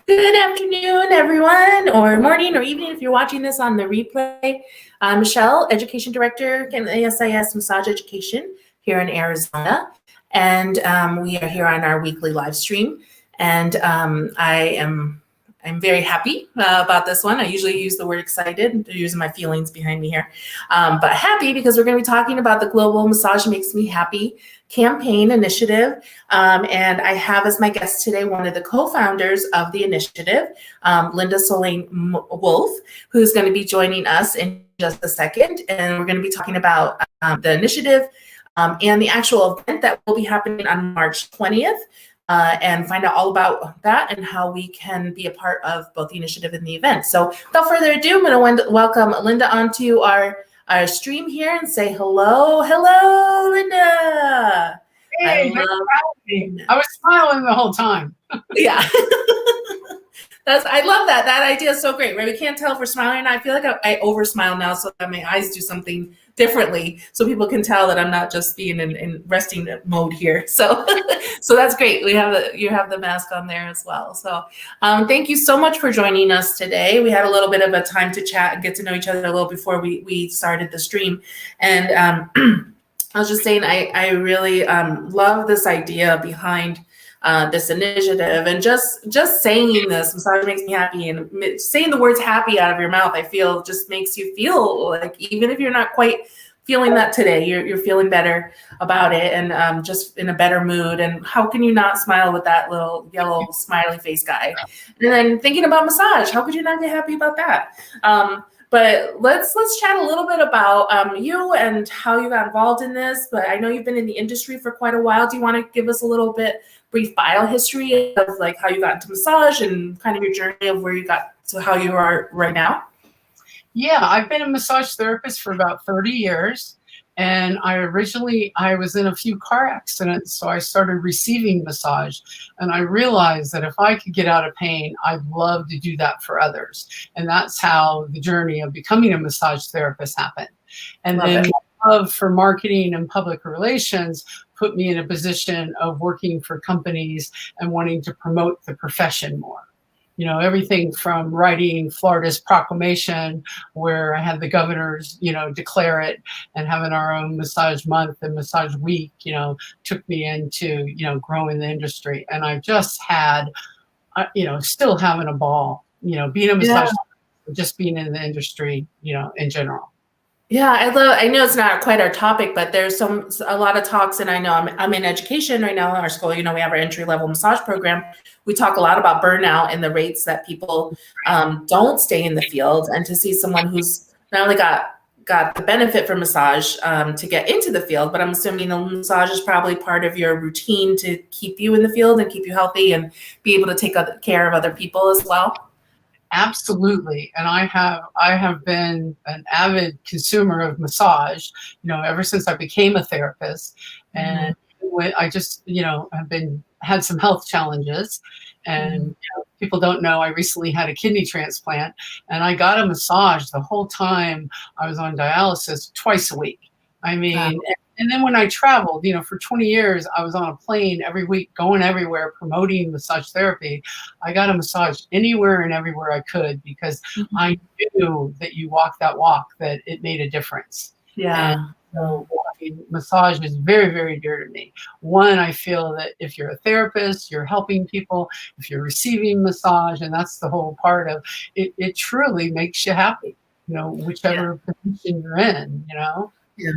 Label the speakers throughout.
Speaker 1: Good afternoon, everyone, or morning or evening if you're watching this on the replay. I'm Michelle, Education Director in ASIS Massage Education here in Arizona. And we are here on our weekly live stream. And I'm very happy about this one. I usually use the word excited. They're using my feelings behind me here. But happy because we're going to be talking about the Global Massage Makes Me Happy campaign initiative. And I have as my guest today one of the co-founders of the initiative, Linda Solane Wolf, who's going to be joining us in just a second. And we're going to be talking about the initiative and the actual event that will be happening on March 20th. And find out all about that and how we can be a part of both the initiative and the event. So without further ado, I'm going to welcome Linda onto our stream here and say hello. Hello, Linda.
Speaker 2: Hey, I was smiling the whole time.
Speaker 1: Yeah. I love that. That idea is so great, right? We can't tell if we're smiling or not. I feel like I over smile now so that my eyes do something differently so people can tell that I'm not just being in resting mode here. So so that's great. You have the mask on there as well. So thank you so much for joining us today. We had a little bit of a time to chat and get to know each other a little before we started the stream. And I was just saying, I really love this idea behind this initiative, and just saying this, massage makes me happy, and saying the words happy out of your mouth, I feel just makes you feel like, even if you're not quite feeling that today, you're feeling better about it, and just in a better mood. And how can you not smile with that little yellow smiley face guy? And then thinking about massage, how could you not get happy about that? But let's chat a little bit about you and how you got involved in this. But I know you've been in the industry for quite a while. Do you want to give us a little bit brief bio history of like how you got into massage and kind of your journey of where you got to how you are right now?
Speaker 2: Yeah, I've been a massage therapist for about 30 years. And I was in a few car accidents, so I started receiving massage. And I realized that if I could get out of pain, I'd love to do that for others. And that's how the journey of becoming a massage therapist happened. And then my love for marketing and public relations put me in a position of working for companies and wanting to promote the profession more. You know, everything from writing Florida's proclamation, where I had the governors, declare it, and having our own massage month and massage week, took me into, growing the industry. And I just had, still having a ball, being a massage, just being in the industry, in general.
Speaker 1: Yeah, I know it's not quite our topic, but there's a lot of talks, and I know I'm in education right now in our school. We have our entry-level massage program. We talk a lot about burnout and the rates that people don't stay in the field, and to see someone who's not only got the benefit from massage to get into the field, but I'm assuming the massage is probably part of your routine to keep you in the field and keep you healthy and be able to take care of other people as well.
Speaker 2: Absolutely. And I have been an avid consumer of massage, ever since I became a therapist. And when I just, had some health challenges, and people don't know, I recently had a kidney transplant, and I got a massage the whole time I was on dialysis twice a week. I mean, and then when I traveled, for 20 years, I was on a plane every week, going everywhere, promoting massage therapy. I got a massage anywhere and everywhere I could, because I knew that you walk that walk, that it made a difference.
Speaker 1: Yeah.
Speaker 2: And so massage is very, very dear to me. One, I feel that if you're a therapist, you're helping people, if you're receiving massage, and that's the whole part of it, it truly makes you happy, whichever position you're in,
Speaker 1: Yeah.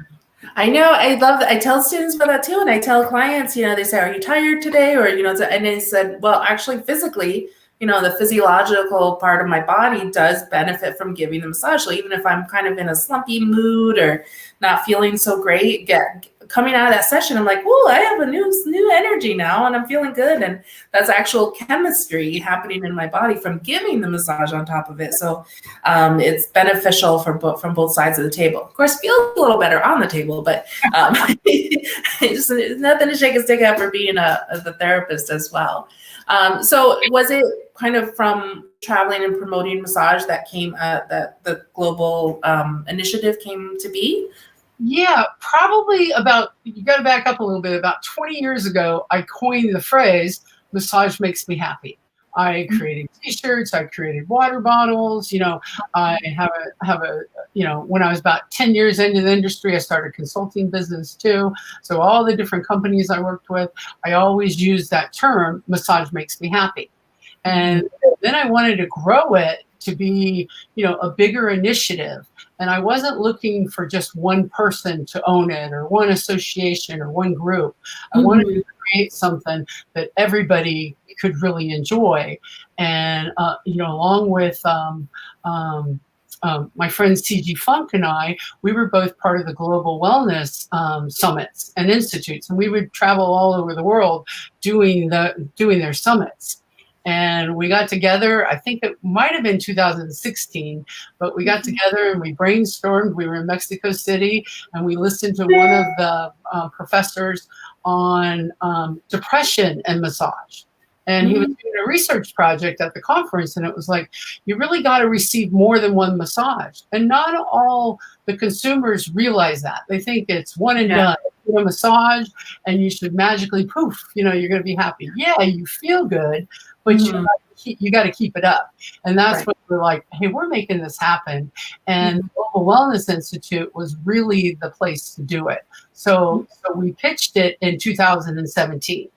Speaker 1: I know. I tell students about that too. And I tell clients, they say, are you tired today? Or, and they said, well, actually physically, the physiological part of my body does benefit from giving the massage. So even if I'm kind of in a slumpy mood or not feeling so great, coming out of that session, I'm like, whoa, I have a new energy now, and I'm feeling good. And that's actual chemistry happening in my body from giving the massage on top of it. So it's beneficial from both sides of the table. Of course, feels a little better on the table, but it's nothing to shake a stick at for being the therapist as well. So was it kind of from traveling and promoting massage that that the global initiative came to be?
Speaker 2: Yeah, probably you got to back up a little bit. About 20 years ago, I coined the phrase, massage makes me happy. I created T-shirts. I created water bottles. I have a when I was about 10 years into the industry, I started consulting business too. So all the different companies I worked with, I always used that term, massage makes me happy. And then I wanted to grow it to be, a bigger initiative. And I wasn't looking for just one person to own it or one association or one group. I wanted to create something that everybody could really enjoy. And, along with my friend C.G. Funk and I, we were both part of the global wellness summits and institutes. And we would travel all over the world doing their summits. And we got together, I think it might have been 2016, but we got together and we brainstormed. We were in Mexico City and we listened to one of the professors on depression and massage. And he was doing a research project at the conference, and it was like, you really got to receive more than one massage. And not all the consumers realize that. They think it's one and done. You do a massage and you should magically poof, you're going to be happy. Yeah, you feel good, but you got to keep it up. And that's when we're like, hey, we're making this happen. And the Global Wellness Institute was really the place to do it. So we pitched it in 2017.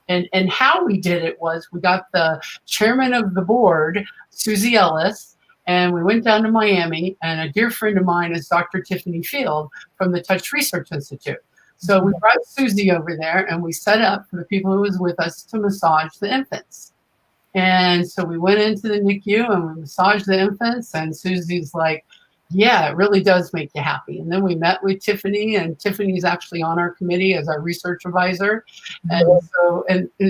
Speaker 2: And how we did it was we got the chairman of the board, Susie Ellis, and we went down to Miami, and a dear friend of mine is Dr. Tiffany Field from the Touch Research Institute. So we brought Susie over there and we set up for the people who was with us to massage the infants. And so we went into the NICU and we massaged the infants, and Susie's like, yeah, it really does make you happy. And then we met with Tiffany, and Tiffany's actually on our committee as our research advisor. And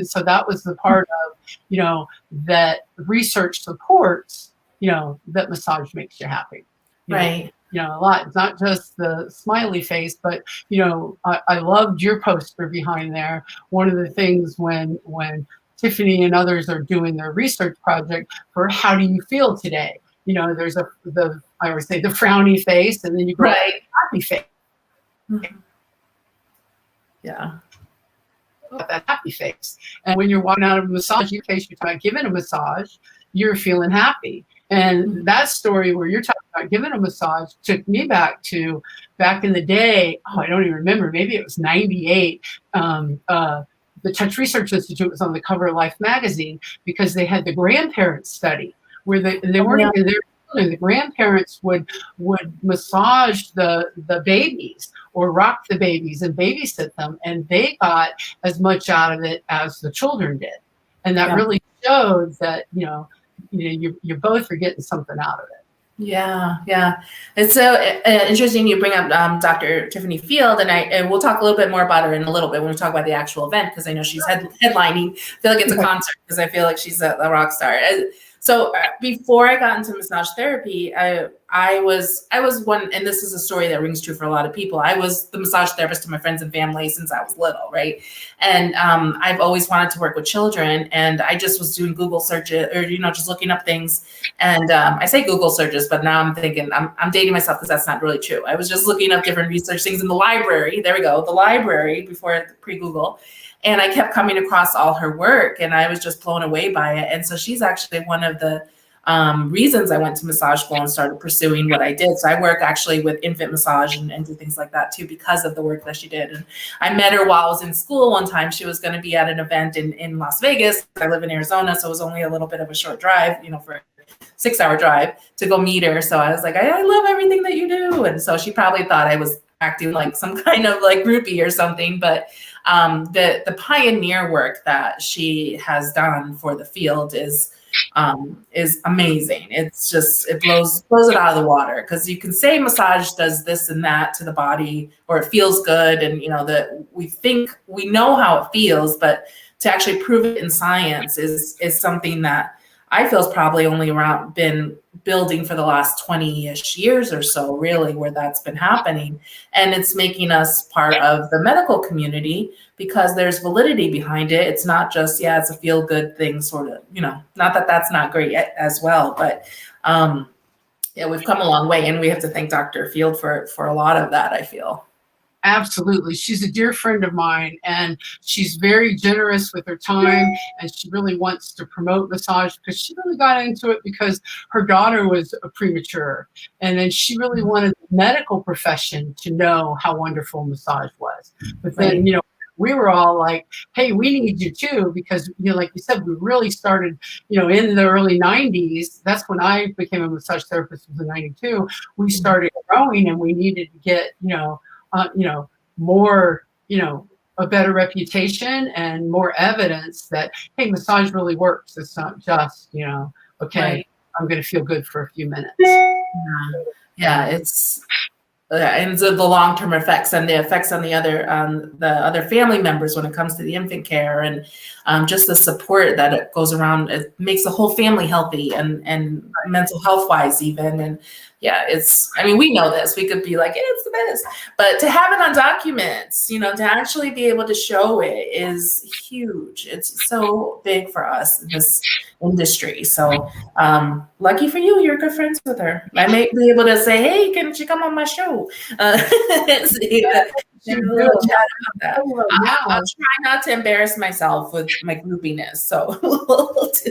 Speaker 2: so that was the part of, that research supports, that massage makes you happy.
Speaker 1: Right.
Speaker 2: A lot. It's not just the smiley face, but, I loved your poster behind there. One of the things when Tiffany and others are doing their research project for how do you feel today? There's I always say the frowny face, and then you go to the happy face.
Speaker 1: Yeah.
Speaker 2: That happy face. And when you're walking out of a massage, you're giving a massage, you're feeling happy. And that story where you're talking about giving a massage took me back in the day. Oh, I don't even remember. Maybe it was 98. The Touch Research Institute was on the cover of Life magazine because they had the grandparents study where they weren't even there. The grandparents would massage the babies or rock the babies and babysit them, and they got as much out of it as the children did. And that really showed that you both are getting something out of it.
Speaker 1: Yeah. It's so interesting you bring up Dr. Tiffany Field, and we'll talk a little bit more about her in a little bit when we talk about the actual event, because I know she's headlining. I feel like it's a concert because I feel like she's a rock star. So before I got into massage therapy, I was one, and this is a story that rings true for a lot of people. I was the massage therapist to my friends and family since I was little, right? And I've always wanted to work with children, and I just was doing Google searches or just looking up things. And I say Google searches, but now I'm thinking I'm dating myself because that's not really true. I was just looking up different research things in the library. There we go, the library before pre-Google. And I kept coming across all her work, and I was just blown away by it. And so she's actually one of the reasons I went to massage school and started pursuing what I did. So I work actually with infant massage and do things like that too, because of the work that she did. And I met her while I was in school one time. She was going to be at an event in Las Vegas. I live in Arizona, so it was only a little bit of a short drive, for a 6-hour drive to go meet her. So I was like, I love everything that you do. And so she probably thought I was acting like some kind of like groupie or something, but the pioneer work that she has done for the field is amazing. It's just, it blows it out of the water, because you can say massage does this and that to the body, or it feels good, and that we think we know how it feels, but to actually prove it in science is something that I feel is probably only been building for the last 20-ish years or so, really, where that's been happening. And it's making us part of the medical community because there's validity behind it. It's not just, it's a feel-good thing, sort of, not that that's not great as well, but we've come a long way, and we have to thank Dr. Field for a lot of that, I feel.
Speaker 2: Absolutely. She's a dear friend of mine, and she's very generous with her time, and she really wants to promote massage because she really got into it because her daughter was a premature, and then she really wanted the medical profession to know how wonderful massage was. But then,
Speaker 1: Right.
Speaker 2: we were all like, hey, we need you too, because, like you said, we really started, in the early 90s. That's when I became a massage therapist, was in 92. We started growing, and we needed to get, more, a better reputation and more evidence that, hey, massage really works. It's not just, okay,
Speaker 1: Right.
Speaker 2: I'm going to feel good for a few minutes.
Speaker 1: Yeah, it's and the long-term effects and the effects on the other family members when it comes to the infant care, and just the support that it goes around. It makes the whole family healthy, and mental health wise even. And yeah, I mean, we know this. We could be like, it's the best, but to have it on documents, to actually be able to show it is huge. It's so big for us in this industry. So lucky for you, you're good friends with her. I may be able to say, hey, can she come on my show? See, have a little chat about that. I'll try not to embarrass myself with my groupiness. So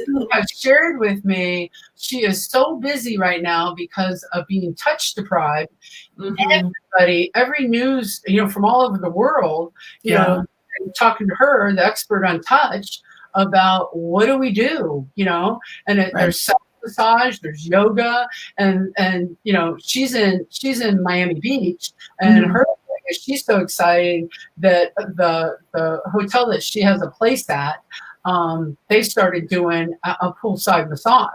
Speaker 2: Who has shared with me she is so busy right now because of being touch deprived. Everybody, every news, from all over the world, talking to her, the expert on touch, about what do we do, there's self massage, there's yoga, and she's in Miami Beach, and her she's so excited that the hotel that she has a place at, they started doing a poolside massage,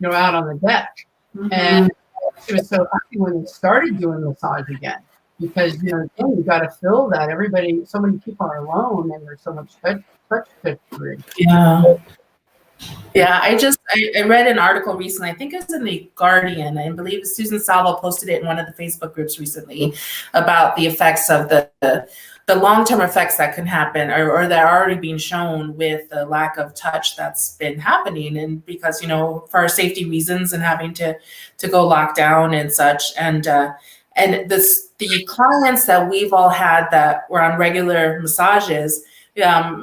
Speaker 2: out on the deck. And she was so happy when they started doing massage again, because, again, you got to fill that. Everybody, so many people are alone, and there's so much touch.
Speaker 1: Yeah, I read an article recently, I think it was in the Guardian, I believe Susan Salvo posted it in one of the Facebook groups recently, about the effects of the long-term effects that can happen, or that are already being shown with the lack of touch that's been happening. And because, for our safety reasons and having to go lock down and such. And the clients that we've all had that were on regular massages,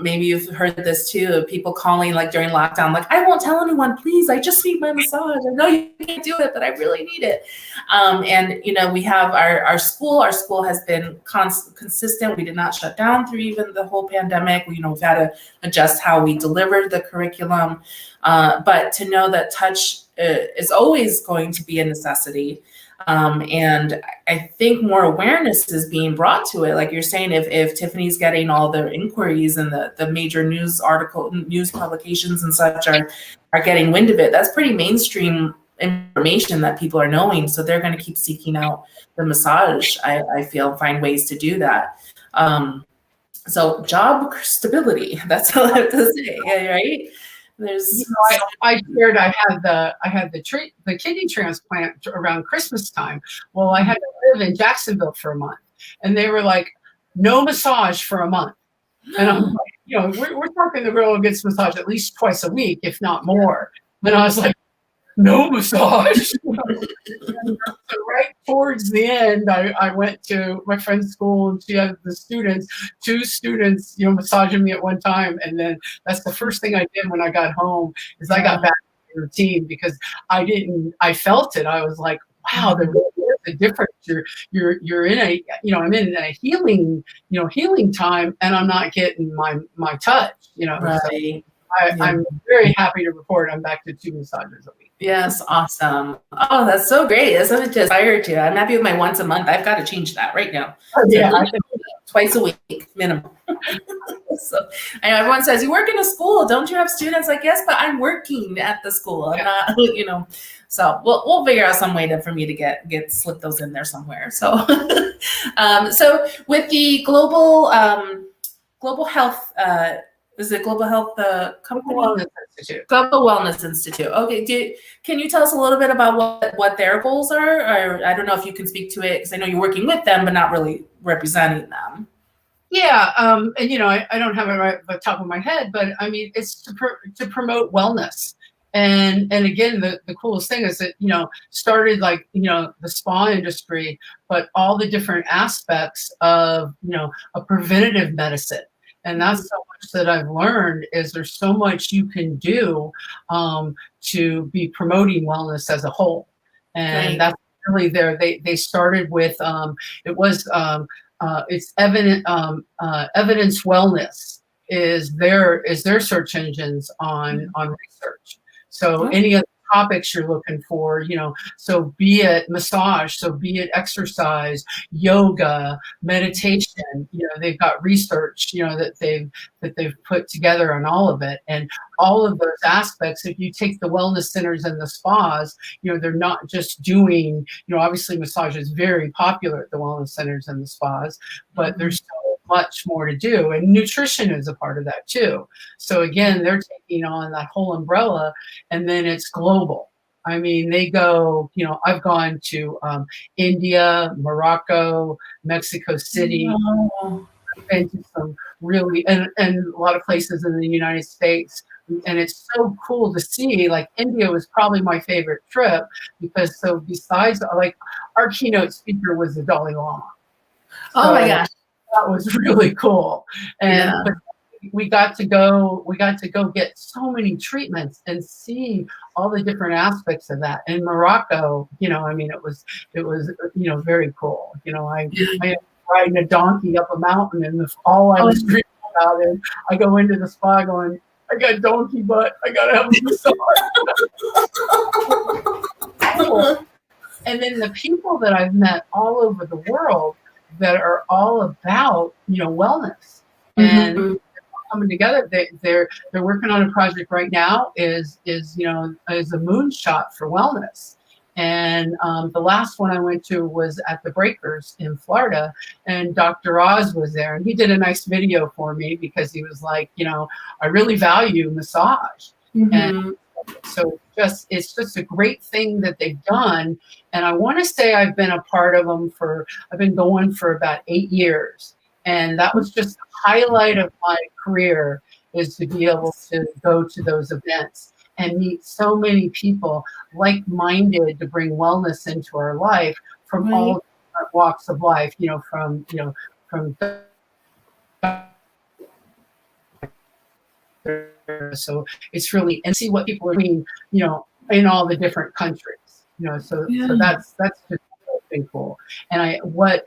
Speaker 1: maybe you've heard this too, people calling like during lockdown, like, I won't tell anyone, please, I just need my massage. I know you can't do it, but I really need it. And, we have our school has been consistent. We did not shut down through even the whole pandemic. We've had to adjust how we delivered the curriculum. But to know that touch is always going to be a necessity. And I think more awareness is being brought to it. Like you're saying, if Tiffany's getting all the inquiries and the major news publications and such are getting wind of it, that's pretty mainstream information that people are knowing. So they're going to keep seeking out the massage, I feel, find ways to do that. So job stability, that's all I have to say, right? There's
Speaker 2: I shared I had the kidney transplant around Christmas time. Well, I had to live in Jacksonville for a month, and they were like, no massage for a month. And I'm like, we're talking the girl who gets massage at least twice a week, if not more. And I was like, no massage. So right towards the end, I went to my friend's school, and she had two students, massaging me at one time. And then that's the first thing I did when I got home, is I got back to the routine, because I felt it. I was like, wow, there really is a difference. You're in I'm in a healing time, and I'm not getting my touch,
Speaker 1: right.
Speaker 2: So I'm very happy to report I'm back to 2 massages a week.
Speaker 1: Yes, awesome. Oh, that's so great. That's something to aspire to. I'm happy with my once a month. I've got to change that right now.
Speaker 2: Yeah.
Speaker 1: Twice a week minimum. So I know everyone says, you work in a school, don't you have students? Like, yes, but I'm working at the school. I'm not, so we'll figure out some way for me to get slip those in there somewhere. So, so with the global health, is it Global Health Company?
Speaker 2: Wellness Institute.
Speaker 1: Global Wellness Institute. Okay. Can you tell us a little bit about what their goals are? Or I don't know if you can speak to it, because I know you're working with them, but not really representing them.
Speaker 2: Yeah. And, I don't have it right at the top of my head, but I mean, it's to promote wellness And again, the coolest thing is that, started like, the spa industry, but all the different aspects of, a preventative medicine. And that's so much that I've learned is there's so much you can do to be promoting wellness as a whole. And
Speaker 1: Right.
Speaker 2: that's really there. They started with, it's evidence wellness is their search engines on research. So any of the topics you're looking for, so be it massage, so be it exercise, yoga, meditation, they've got research, that they've put together on all of it. And all of those aspects, if you take the wellness centers and the spas, they're not just doing, obviously massage is very popular at the wellness centers and the spas, but there's so much more to do. And nutrition is a part of that too. So again, they're taking on that whole umbrella, and then it's global. I mean, they go, I've gone to India, Morocco, Mexico City.
Speaker 1: Oh.
Speaker 2: I've been to some really, and a lot of places in the United States. And it's so cool to see, like India was probably my favorite trip because so besides, like our keynote speaker was the Dalai Lama.
Speaker 1: Oh my gosh.
Speaker 2: That was really cool. And
Speaker 1: Yeah.
Speaker 2: but we got to go get so many treatments and see all the different aspects of that. In Morocco, I mean, it was very cool. I riding a donkey up a mountain, and all I was dreaming about is I go into the spa going, I got donkey butt, I gotta have a massage. And then the people that I've met all over the world that are all about, wellness and coming together. They're working on a project right now is a moonshot for wellness. And the last one I went to was at the Breakers in Florida, and Dr. Oz was there, and he did a nice video for me because he was like, I really value massage. And so it's just a great thing that they've done. And I want to say I've been a part of them I've been going for about 8 years. And that was just the highlight of my career, is to be able to go to those events and meet so many people like-minded to bring wellness into our life from all different walks of life, from so it's really, and see what people are doing, in all the different countries, so that's just really cool. And what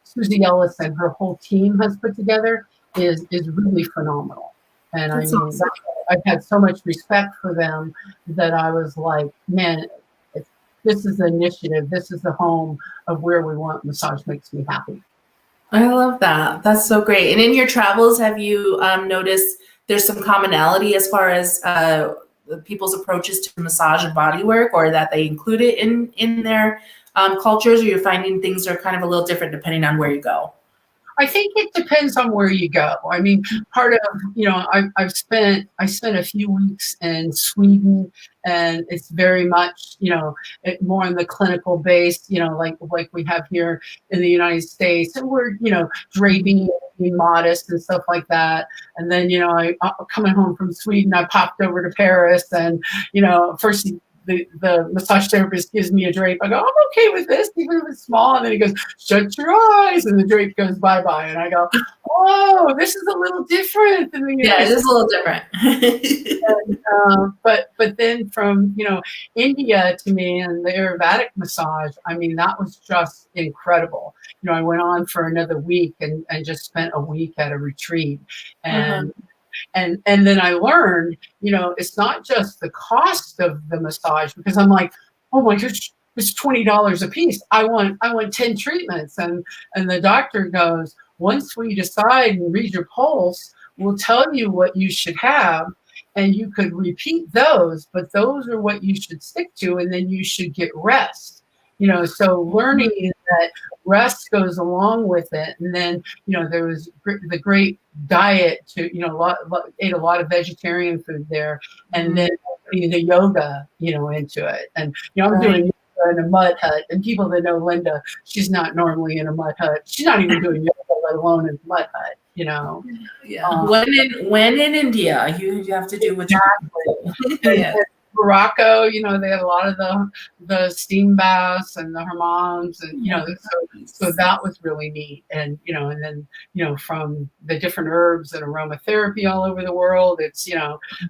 Speaker 2: Susie Ellis and her whole team has put together is really phenomenal. And I mean, awesome. I've had so much respect for them that I was like, man, this is the initiative. This is the home of where we want massage makes me happy.
Speaker 1: I love that. That's so great. And in your travels, have you noticed there's some commonality as far as people's approaches to massage and body work, or that they include it in their cultures, or you're finding things are kind of a little different depending on where you go?
Speaker 2: I think it depends on where you go. I mean, part of, I spent a few weeks in Sweden, and it's very much, more in the clinical base, like we have here in the United States, and we're, draping, being modest and stuff like that. And then, I coming home from Sweden, I popped over to Paris, and, first the massage therapist gives me a drape. I go, I'm okay with this, even if it's small. And then he goes, shut your eyes. And the drape goes bye-bye. And I go, oh, this is a little different than the
Speaker 1: it is a little different.
Speaker 2: and, but then from, India to me and the Ayurvedic massage, I mean, that was just incredible. I went on for another week and just spent a week at a retreat. And And then I learned, it's not just the cost of the massage, because I'm like, oh my gosh, it's $20 a piece. I want 10 treatments. And the doctor goes, once we decide and read your pulse, we'll tell you what you should have. And you could repeat those, but those are what you should stick to. And then you should get rest. So learning that rest goes along with it. And then, there was the great diet to, ate a lot of vegetarian food there, and then putting the yoga, into it. And, I'm doing yoga in a mud hut, and people that know Linda, she's not normally in a mud hut. She's not even doing yoga, let alone in a mud hut.
Speaker 1: Yeah. When in India, you have to do what you do. Yeah.
Speaker 2: Morocco, they had a lot of the steam baths and the hammams, and so that was really neat. And and then from the different herbs and aromatherapy all over the world, it's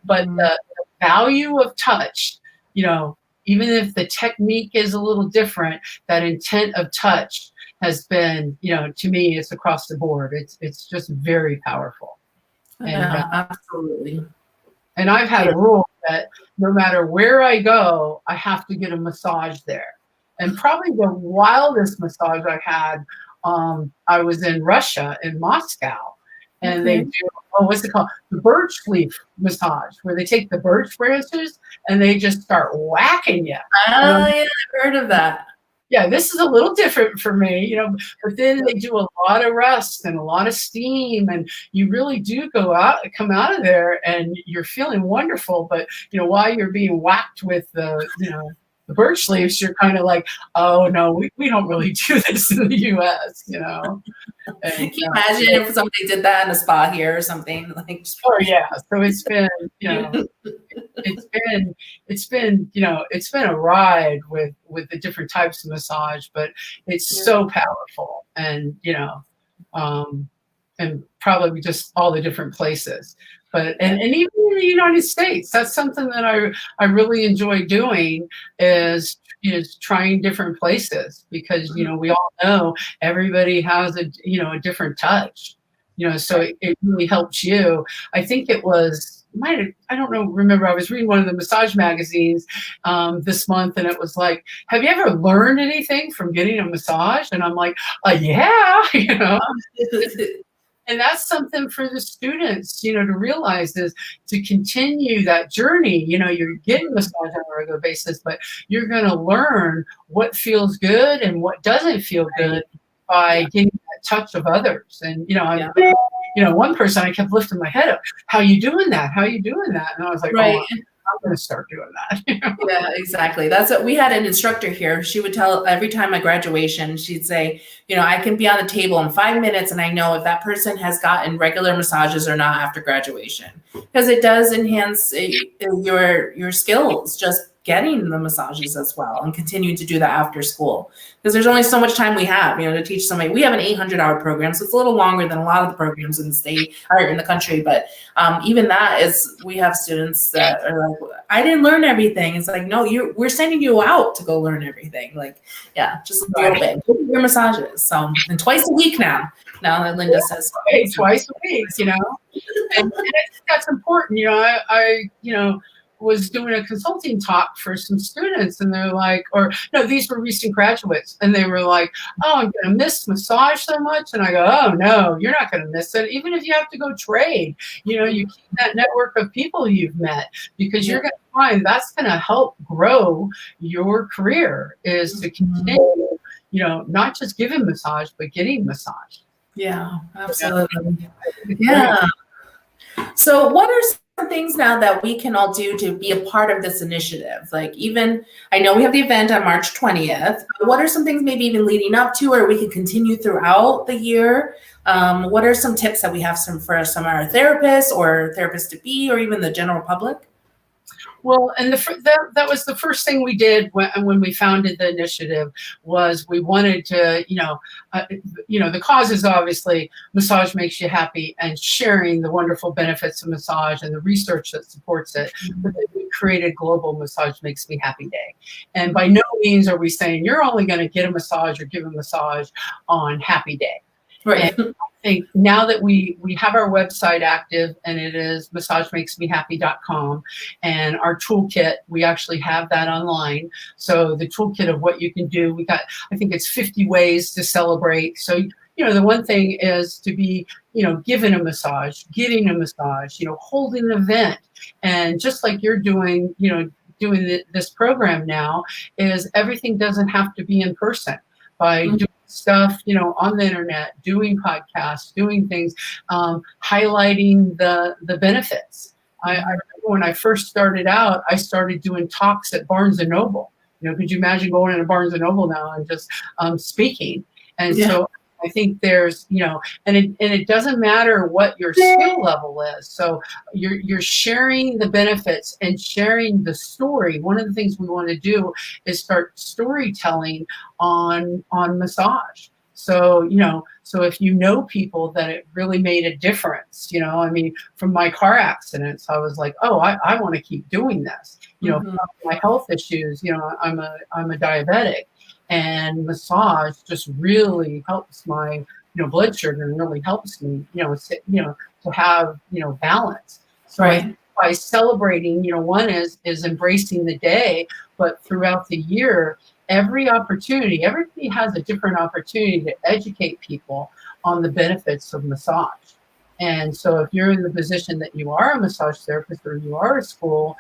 Speaker 2: but the value of touch, even if the technique is a little different, that intent of touch has been, to me, it's across the board. It's just very powerful.
Speaker 1: Yeah, absolutely.
Speaker 2: And I've had a rule that no matter where I go, I have to get a massage there. And probably the wildest massage I had, I was in Russia, in Moscow, and they do, what's it called? The birch leaf massage, where they take the birch branches and they just start whacking you.
Speaker 1: Oh, yeah, I've heard of that.
Speaker 2: Yeah, this is a little different for me, but then they do a lot of rest and a lot of steam, and you really do come out of there and you're feeling wonderful. But, while you're being whacked with the birch leaves, you're kind of like, oh no, we don't really do this in the US, And,
Speaker 1: can you imagine if somebody did that in a spa here or something?
Speaker 2: Oh yeah. So it's been, it's been a ride with the different types of massage, but it's so powerful, and and probably just all the different places. But and even in the United States, that's something that I really enjoy doing, is trying different places, because we all know everybody has a different touch, so it really helps you. I think it was, I don't know, remember, I was reading one of the massage magazines this month, and it was like, have you ever learned anything from getting a massage? And I'm like, yeah, And that's something for the students, to realize, is to continue that journey. You're getting massage on a regular basis, but you're going to learn what feels good and what doesn't feel good by getting that touch of others. And, one person, I kept lifting my head up. How you doing that? How you doing that? And I was like,
Speaker 1: right.
Speaker 2: Oh, I'm going to start doing that.
Speaker 1: Yeah, exactly. That's what we had an instructor here. She would tell every time at graduation, she'd say, I can be on the table in 5 minutes and I know if that person has gotten regular massages or not after graduation, because it does enhance your skills, just getting the massages as well, and continuing to do that after school, because there's only so much time we have, to teach somebody. We have an 800-hour program, so it's a little longer than a lot of the programs in the state or in the country. But even that is, we have students that are like, I didn't learn everything. It's like, no, we're sending you out to go learn everything. Like, yeah, just a little bit. Your massages. So, and twice a week now that Linda says.
Speaker 2: Twice a week, and I think that's important. I was doing a consulting talk for some students, and they're like, these were recent graduates, and they were like, oh, I'm going to miss massage so much. And I go, oh no, you're not going to miss it. Even if you have to go trade, you keep that network of people you've met, because you're going to find that's going to help grow your career, is to continue, not just giving massage, but getting massage.
Speaker 1: Yeah, absolutely. Yeah. So what are some things now that we can all do to be a part of this initiative? Like, even, I know we have the event on March 20th, but what are some things maybe even leading up to, or we can continue throughout the year? What are some tips that we have for some of our therapists or therapists to be, or even the general public?
Speaker 2: Well, and that was the first thing we did when we founded the initiative, was we wanted to, the cause is obviously massage makes you happy, and sharing the wonderful benefits of massage and the research that supports it. But then we created Global Massage Makes Me Happy Day. And by no means are we saying you're only going to get a massage or give a massage on Happy Day. Right. And I think now that we have our website active, and it is massagemakesmehappy.com, and our toolkit, we actually have that online. So the toolkit of what you can do, we got, I think it's 50 ways to celebrate. So, the one thing is to be, given a massage, getting a massage, holding an event. And just like you're doing, doing this program now, is everything doesn't have to be in person. By doing stuff, on the internet, doing podcasts, doing things, highlighting the benefits. I remember when I first started out, I started doing talks at Barnes and Noble. Could you imagine going into Barnes and Noble now and just speaking? And so I think there's, and it doesn't matter what your skill level is. So you're sharing the benefits and sharing the story. One of the things we want to do is start storytelling on massage. So, so if you know people that it really made a difference, I mean, from my car accidents, I was like, oh, I want to keep doing this. From my health issues, I'm a diabetic, and massage just really helps my, blood sugar, and really helps me, to have, balance. So
Speaker 1: Right.
Speaker 2: by celebrating, one is embracing the day, but throughout the year, everybody has a different opportunity to educate people on the benefits of massage. And so if you're in the position that you are a massage therapist or you are a school,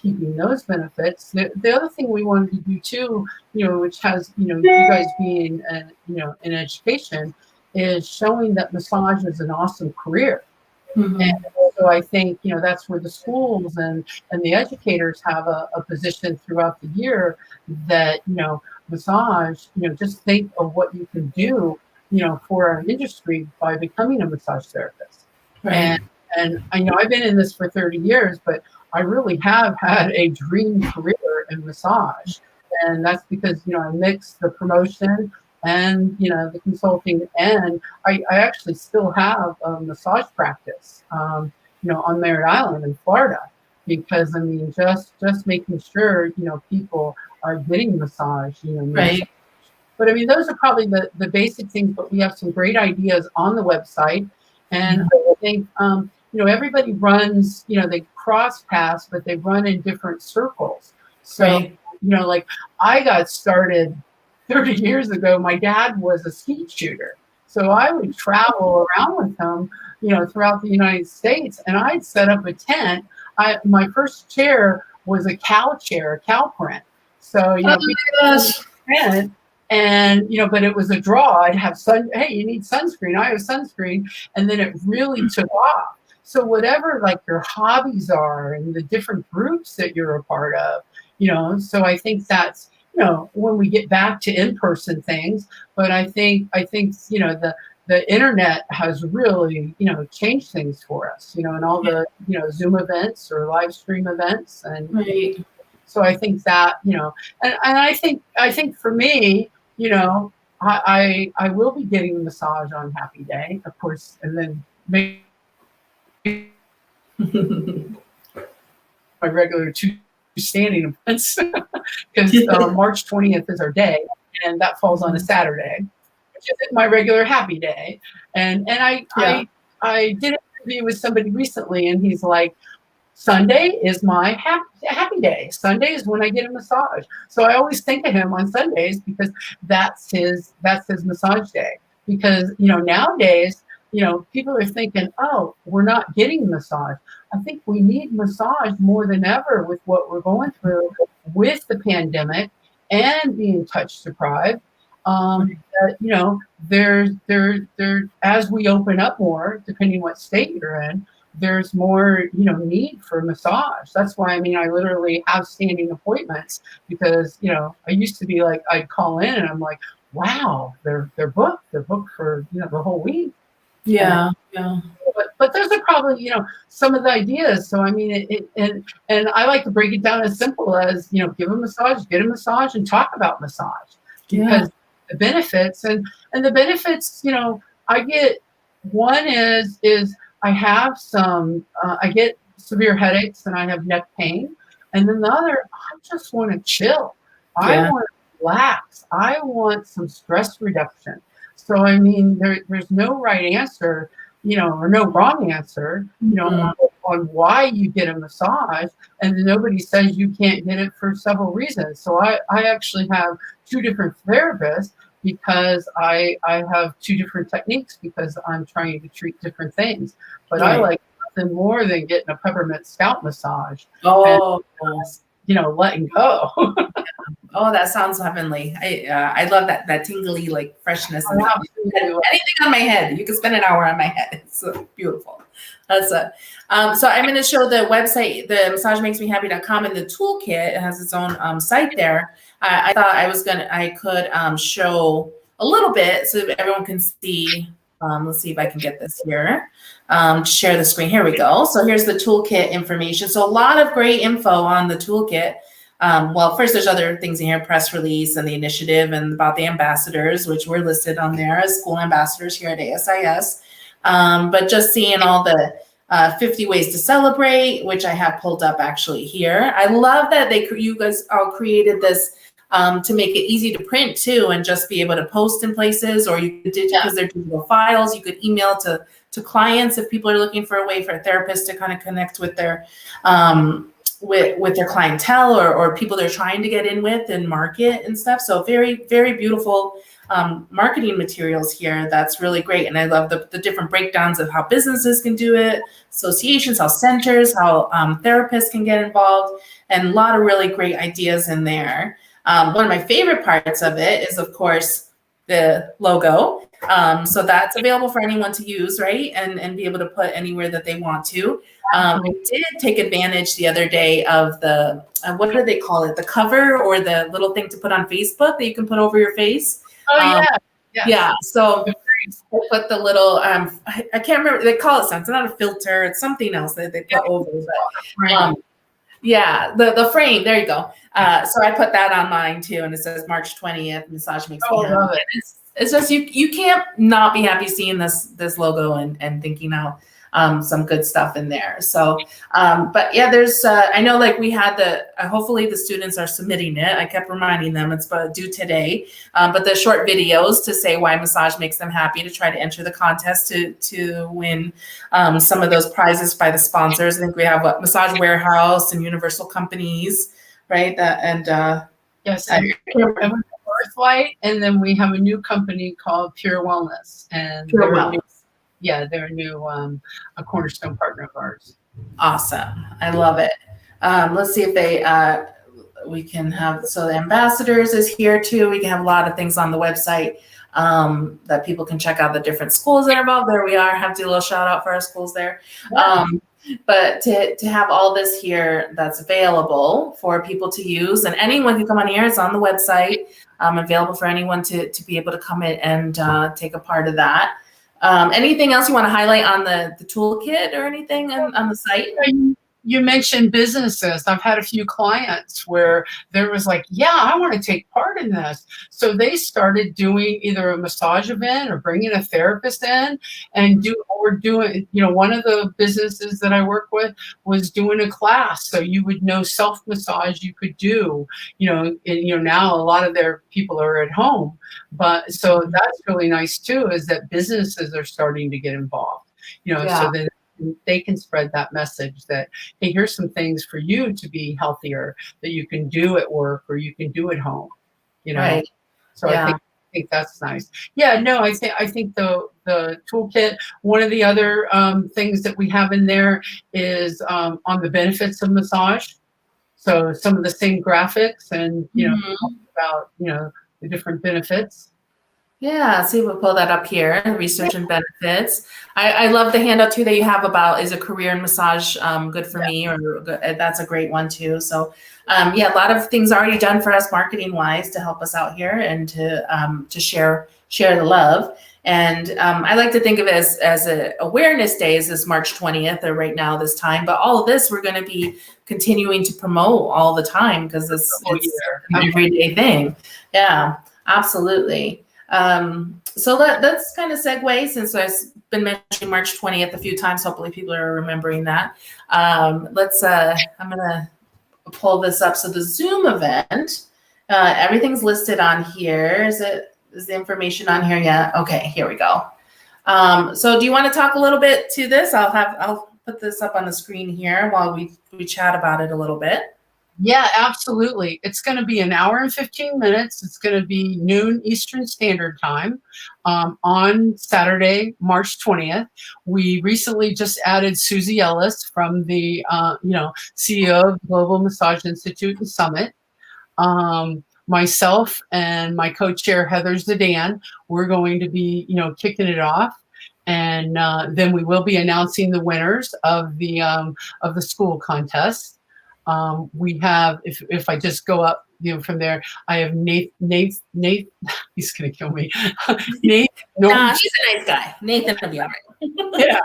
Speaker 2: keeping those benefits. The other thing we wanted to do too, which has, you guys being, in education, is showing that massage is an awesome career.
Speaker 1: Mm-hmm.
Speaker 2: And so I think, that's where the schools and the educators have a position throughout the year that, massage, just think of what you can do, for our industry by becoming a massage therapist.
Speaker 1: Right.
Speaker 2: And I've been in this for 30 years, but I really have had a dream career in massage. And that's because, I mix the promotion and, the consulting. And I actually still have a massage practice, on Merritt Island in Florida, because, I mean, just making sure, people are getting massage,
Speaker 1: Right.
Speaker 2: But I mean, those are probably the basic things, but we have some great ideas on the website. And I think, everybody runs, they cross paths, but they run in different circles. So,
Speaker 1: Right.
Speaker 2: Like I got started 30 years ago, my dad was a skeet shooter. So I would travel around with him, throughout the United States, and I'd set up a tent. My first chair was a cow chair, a cow print. So,
Speaker 1: Oh my gosh.
Speaker 2: print, and, but it was a draw. I'd have hey, you need sunscreen. I have sunscreen. And then it really took off. So whatever like your hobbies are and the different groups that you're a part of, so I think that's, when we get back to in-person things, but I think, the internet has really, changed things for us, and all the, Zoom events or live stream events. And
Speaker 1: Right.
Speaker 2: so I think that, and I think for me, I will be getting a massage on Happy Day, of course, and then maybe my regular two standing events, because March 20th is our day, and that falls on a Saturday, which is my regular Happy Day. And I did an interview with somebody recently, and he's like, Sunday is my happy day. Sunday is when I get a massage. So I always think of him on Sundays, because that's his massage day. Because, nowadays, people are thinking, oh, we're not getting massage. I think we need massage more than ever with what we're going through with the pandemic and being touch deprived. There, as we open up more, depending what state you're in, there's more, need for massage. That's why, I mean, I literally have standing appointments, because, I used to be like, I'd call in and I'm like, wow, they're booked. They're booked for, the whole week.
Speaker 1: Yeah.
Speaker 2: But those are probably, some of the ideas. So, I mean, and I like to break it down as simple as, give a massage, get a massage, and talk about massage. Because the benefits and the benefits, I get, one is I have I get severe headaches and I have neck pain. And then the other, I just want to chill. I want to relax. I want some stress reduction. So, I mean, there's no right answer, or no wrong answer, on why you get a massage. And nobody says you can't get it for several reasons. So I actually have two different therapists, because I have two different techniques, because I'm trying to treat different things. But I like nothing more than getting a peppermint scalp massage.
Speaker 1: Oh.
Speaker 2: And, letting go.
Speaker 1: Oh, that sounds heavenly. I love that tingly like freshness. And anything on my head. You can spend an hour on my head. It's so beautiful. That's it. So I'm going to show the website, the massagemakesmehappy.com, and the toolkit. It has its own site there. I thought I could show a little bit so that everyone can see. Let's see if I can get this here. Share the screen. Here we go. So here's the toolkit information. So a lot of great info on the toolkit. Well, first there's other things in here, press release and the initiative and about the ambassadors, which were listed on there as school ambassadors here at ASIS. But just seeing all the 50 ways to celebrate, which I have pulled up actually here. I love that you guys all created this to make it easy to print too, and just be able to post in places, or you could because they're digital files, you could email to clients if people are looking for a way for a therapist to kind of connect with their with their clientele or people they're trying to get in with and market and stuff. So very, very beautiful marketing materials here. That's really great. And I love the different breakdowns of how businesses can do it, associations, how centers, how therapists can get involved, and a lot of really great ideas in there. One of my favorite parts of it is, of course, the logo. So that's available for anyone to use, right? And be able to put anywhere that they want to. We did take advantage the other day of the, what do they call it? The cover or the little thing to put on Facebook that you can put over your face.
Speaker 2: Oh, yeah.
Speaker 1: Yeah. So I put the little, I can't remember, they call it something. It's not a filter. It's something else that they put over. But, yeah, the frame. There you go. So I put that on mine too, and it says March 20th. Massage makes me happy. It's just you can't not be happy seeing this logo and thinking out some good stuff in there. So, but yeah, there's I know like we had hopefully the students are submitting it. I kept reminding them it's due today. But the short videos to say why massage makes them happy, to try to enter the contest to win some of those prizes by the sponsors. I think we have Massage Warehouse and Universal Companies, right?
Speaker 2: Yes. Earthlight, and then we have a new company called Pure Wellness, and they're a new a Cornerstone partner of ours.
Speaker 1: Awesome, I love it. Let's see if we can have, so the ambassadors is here too. We can have a lot of things on the website that people can check out, the different schools that are involved. There we are. Have to do a little shout out for our schools there. Yeah. But to have all this here that's available for people to use, and anyone can come on here. It's on the website, available for anyone to be able to come in and take a part of that. Anything else you want to highlight on the toolkit or anything on the site?
Speaker 2: You mentioned businesses. I've had a few clients where there was like, yeah, I want to take part in this. So they started doing either a massage event or bringing a therapist in and doing, one of the businesses that I work with was doing a class. So you would know self-massage you could do, now a lot of their people are at home. But so that's really nice too, is that businesses are starting to get involved, so that they can spread that message that, hey, here's some things for you to be healthier that you can do at work or you can do at home, Right. So yeah. I think that's nice. Yeah, no, I think the toolkit, one of the other things that we have in there is on the benefits of massage. So some of the same graphics and, about, the different benefits.
Speaker 1: Yeah, so we'll pull that up here, research and benefits. I love the handout too that you have about, is a career in massage good for me, or that's a great one too. So a lot of things already done for us marketing wise to help us out here and to share the love. And I like to think of it as a awareness day is this March 20th or right now this time, but all of this we're going to be continuing to promote all the time because it's an everyday thing. Yeah, absolutely. So that's kind of segue, since I've been mentioning March 20th a few times. Hopefully people are remembering that. I'm going to pull this up. So the Zoom event, everything's listed on here. Is the information on here yet? Okay, here we go. So do you want to talk a little bit to this? I'll put this up on the screen here while we chat about it a little bit.
Speaker 2: Yeah, absolutely. It's going to be an hour and 15 minutes. It's going to be noon Eastern Standard Time on Saturday, March 20th. We recently just added Susie Ellis from the, CEO of Global Massage Institute and Summit. Myself and my co-chair, Heather Zidane, we're going to be, kicking it off. And then we will be announcing the winners of the school contest. We have, if I just go up from there, I have Nate, he's going to kill me. Nate, no,
Speaker 1: he's a nice guy. Nathan will be all right.
Speaker 2: yeah.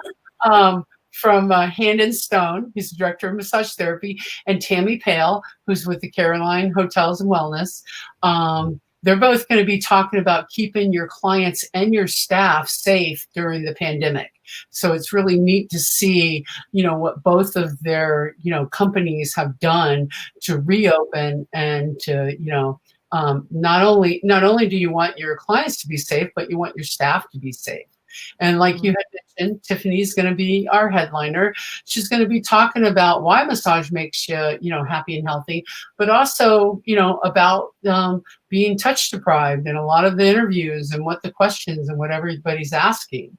Speaker 2: From Hand and Stone, he's the director of massage therapy, and Tammy Pale, who's with the Caroline Hotels and Wellness. They're both going to be talking about keeping your clients and your staff safe during the pandemic. So it's really neat to see, what both of their, companies have done to reopen and to, not only do you want your clients to be safe, but you want your staff to be safe. And like you had mentioned, Tiffany's going to be our headliner. She's going to be talking about why massage makes you, happy and healthy, but also, about being touch deprived and a lot of the interviews and what the questions and what everybody's asking.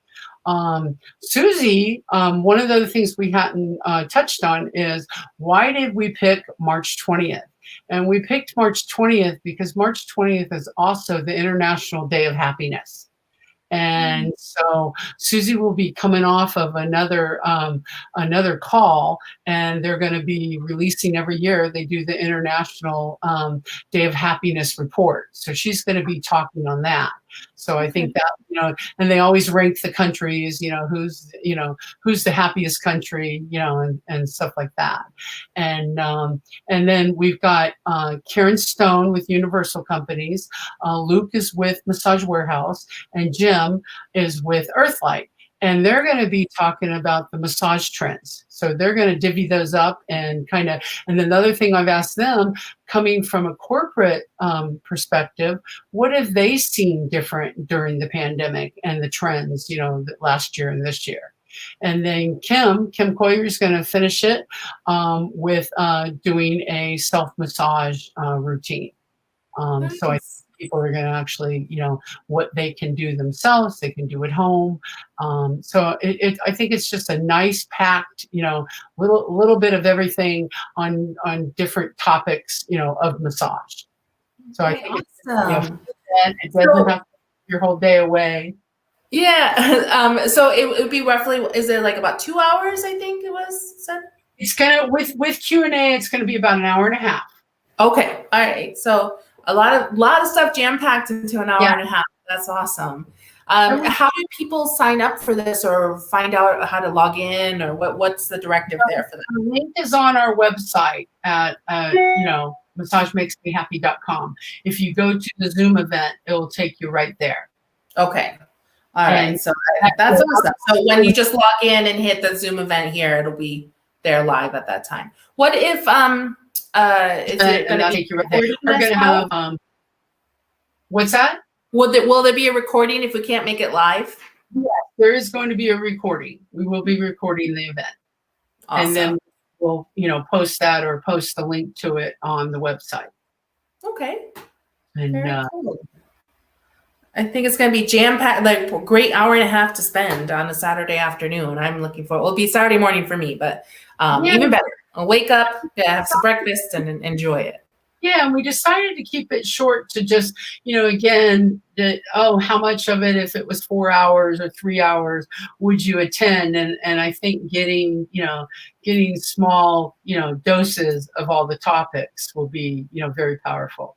Speaker 2: Susie, one of the other things we hadn't touched on is, why did we pick March 20th? And we picked March 20th because March 20th is also the International Day of Happiness. And so Susie will be coming off of another call, and they're going to be releasing every year. They do the International Day of Happiness report. So she's going to be talking on that. So I think that, and they always rank the countries, who's the happiest country, and stuff like that. And then we've got Karen Stone with Universal Companies. Luke is with Massage Warehouse, and Jim is with Earthlight. And they're going to be talking about the massage trends. So they're going to divvy those up and and then the other thing I've asked them, coming from a corporate perspective, what have they seen different during the pandemic and the trends, last year and this year? And then Kim Coyer is going to finish it with doing a self-massage routine.
Speaker 1: Nice.
Speaker 2: So I think people are going to actually, what they can do themselves, they can do at home. So I think it's just a nice packed, little bit of everything on different topics, of massage. So I think
Speaker 1: awesome.
Speaker 2: it doesn't have to take your whole day away.
Speaker 1: Yeah. So it would be roughly, is it like about 2 hours? I think it was said.
Speaker 2: It's gonna with Q&A. It's gonna be about an hour and a half.
Speaker 1: Okay. All right. So a lot of stuff jam packed into an hour and a half. That's awesome. How do people sign up for this or find out how to log in, or what's the directive there for them?
Speaker 2: The link is on our website at massagemakesmehappy.com. If you go to the Zoom event, it will take you right there.
Speaker 1: Okay. All right. So that's awesome. So when you just log in and hit the Zoom event here, it'll be there live at that time. What if is it going to take you right there?
Speaker 2: We're going to have what's that?
Speaker 1: Will there be a recording if we can't make it live?
Speaker 2: Yes, there is going to be a recording. We will be recording the event. Awesome. And then we'll, post that or post the link to it on the website.
Speaker 1: Okay.
Speaker 2: And
Speaker 1: cool. I think it's going to be jam-packed, like a great hour and a half to spend on a Saturday afternoon. I'm looking forward. It'll be Saturday morning for me, but even better. I'll wake up, have some breakfast, and enjoy it.
Speaker 2: Yeah, and we decided to keep it short to just, again, how much of it, if it was 4 hours or 3 hours, would you attend? And I think getting small, doses of all the topics will be, very powerful.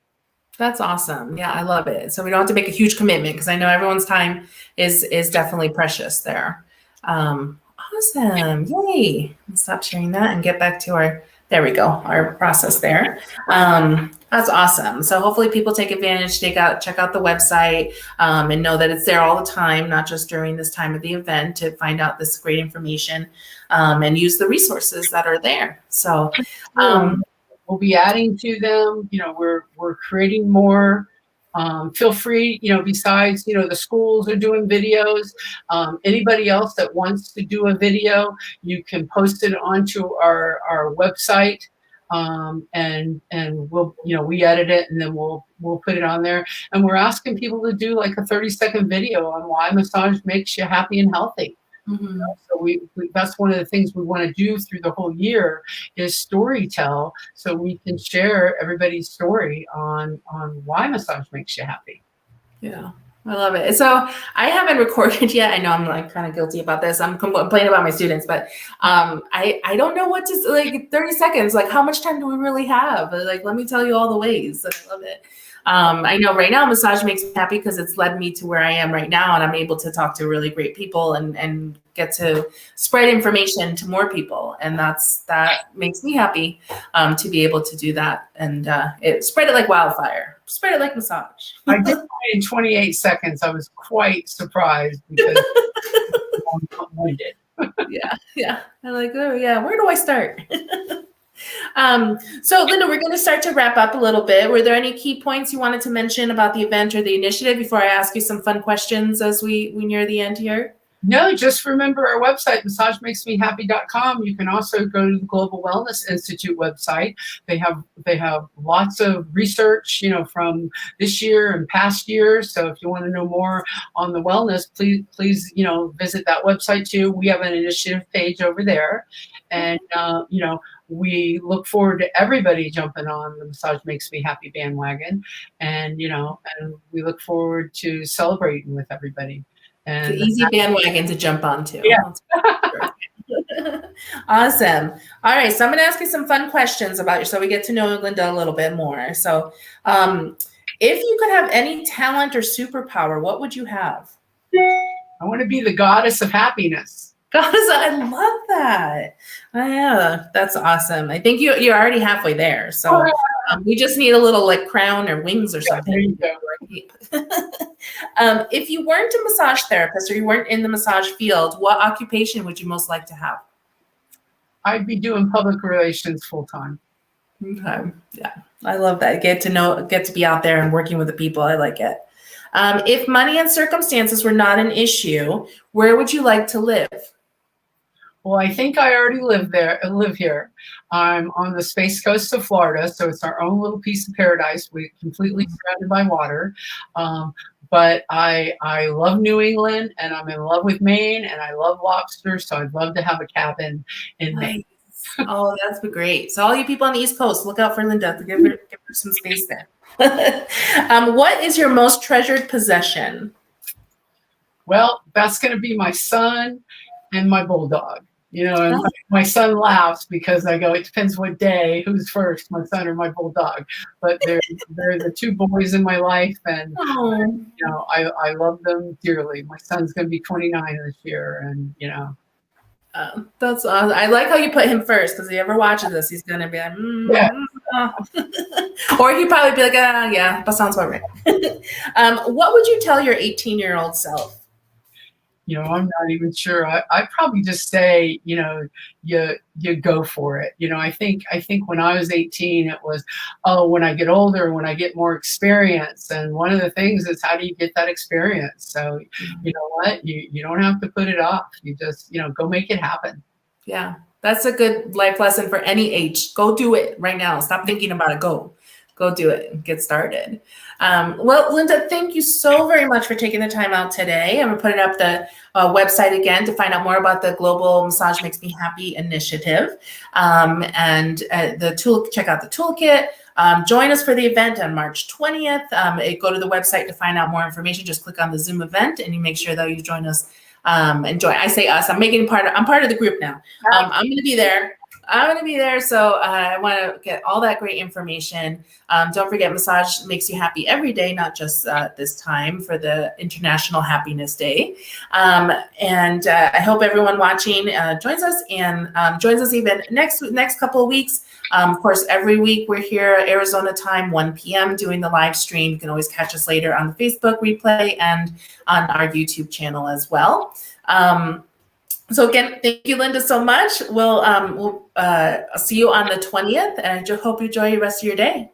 Speaker 1: That's awesome. Yeah, I love it. So we don't have to make a huge commitment, because I know everyone's time is definitely precious there. Awesome. Yay. Let's stop sharing that and get back to there we go, our process there. That's awesome. So hopefully people take advantage, check out the website, and know that it's there all the time, not just during this time of the event, to find out this great information and use the resources that are there. So
Speaker 2: we'll be adding to them. We're creating more. Feel free, besides, the schools are doing videos. Anybody else that wants to do a video, you can post it onto our website. And we'll, we edit it, and then we'll put it on there. And we're asking people to do like a 30-second video on why massage makes you happy and healthy. Mm-hmm. So we that's one of the things we want to do through the whole year is story tell, so we can share everybody's story on why massage makes you happy.
Speaker 1: Yeah, I love it. So I haven't recorded yet. I know I'm like kind of guilty about this. I'm complaining about my students, but I don't know what to like 30 seconds. Like how much time do we really have? Like let me tell you all the ways. I love it. I know right now massage makes me happy because it's led me to where I am right now, and I'm able to talk to really great people and get to spread information to more people, and that makes me happy to be able to do that and it spread it like wildfire. Spread it like massage.
Speaker 2: I did mine in 28 seconds. I was quite surprised because I'm not-winded.
Speaker 1: Yeah. I'm like, oh yeah, where do I start? So Linda, we're going to start to wrap up a little bit. Were there any key points you wanted to mention about the event or the initiative before I ask you some fun questions as we near the end here?
Speaker 2: No, just remember our website, massagemakesmehappy.com. You can also go to the Global Wellness Institute website. They have lots of research, from this year and past years. So if you want to know more on the wellness, please, visit that website too. We have an initiative page over there, and we look forward to everybody jumping on the Massage Makes Me Happy bandwagon, and and we look forward to celebrating with everybody.
Speaker 1: And it's an easy bandwagon to jump onto.
Speaker 2: Yeah.
Speaker 1: Awesome. All right. So I'm going to ask you some fun questions about you so we get to know Linda a little bit more. So if you could have any talent or superpower, what would you have?
Speaker 2: I want to be the goddess of happiness.
Speaker 1: Goddess, I love that. Yeah, that's awesome. I think you're already halfway there. So we just need a little like crown or wings or something.
Speaker 2: There you go.
Speaker 1: If you weren't a massage therapist or you weren't in the massage field, what occupation would you most like to have?
Speaker 2: I'd be doing public relations full time.
Speaker 1: Okay. Yeah, I love that. Get to be out there and working with the people. I like it. If money and circumstances were not an issue, where would you like to live?
Speaker 2: Well, I think I already live here. I'm on the Space Coast of Florida, so it's our own little piece of paradise. We're completely surrounded by water. But I love New England, and I'm in love with Maine, and I love lobsters, so I'd love to have a cabin in Maine.
Speaker 1: Oh, that's great. So all you people on the East Coast, look out for Linda to give her some space there. What is your most treasured possession?
Speaker 2: Well, that's going to be my son and my bulldog. And my son laughs because I go, it depends what day, who's first, my son or my bulldog. But they're the two boys in my life, and I love them dearly. My son's going to be 29 this year, and
Speaker 1: that's awesome. I like how you put him first because if he ever watches this, he's going to be like, or he'd probably be like, yeah, that sounds about right. What would you tell your 18-year-old self?
Speaker 2: I'm not even sure. I'd probably just say, you go for it. I think when I was 18, it was, when I get older, when I get more experience. And one of the things is, how do you get that experience? So, you know what? You don't have to put it off. You just, go make it happen.
Speaker 1: Yeah, that's a good life lesson for any age. Go do it right now. Stop thinking about it. Go do it and get started. Well, Linda, thank you so very much for taking the time out today. I'm going to put it up the website again to find out more about the Global Massage Makes Me Happy initiative. And check out the toolkit. Join us for the event on March 20th. Go to the website to find out more information. Just click on the Zoom event and you make sure that you join us. I say us, I'm part of the group now. I'm going to be there. So I want to get all that great information. Don't forget, massage makes you happy every day, not just this time for the International Happiness Day. And I hope everyone watching joins us and joins us even next couple of weeks. Of course, every week we're here Arizona time, 1 p.m. doing the live stream. You can always catch us later on the Facebook replay and on our YouTube channel as well. So again, thank you, Linda, so much. We'll see you on the 20th, and I hope you enjoy the rest of your day.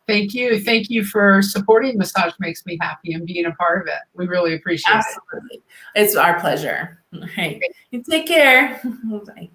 Speaker 2: Thank you. Thank you for supporting Massage Makes Me Happy and being a part of it. We really appreciate it.
Speaker 1: Absolutely. It's our pleasure. All right. You take care. Bye.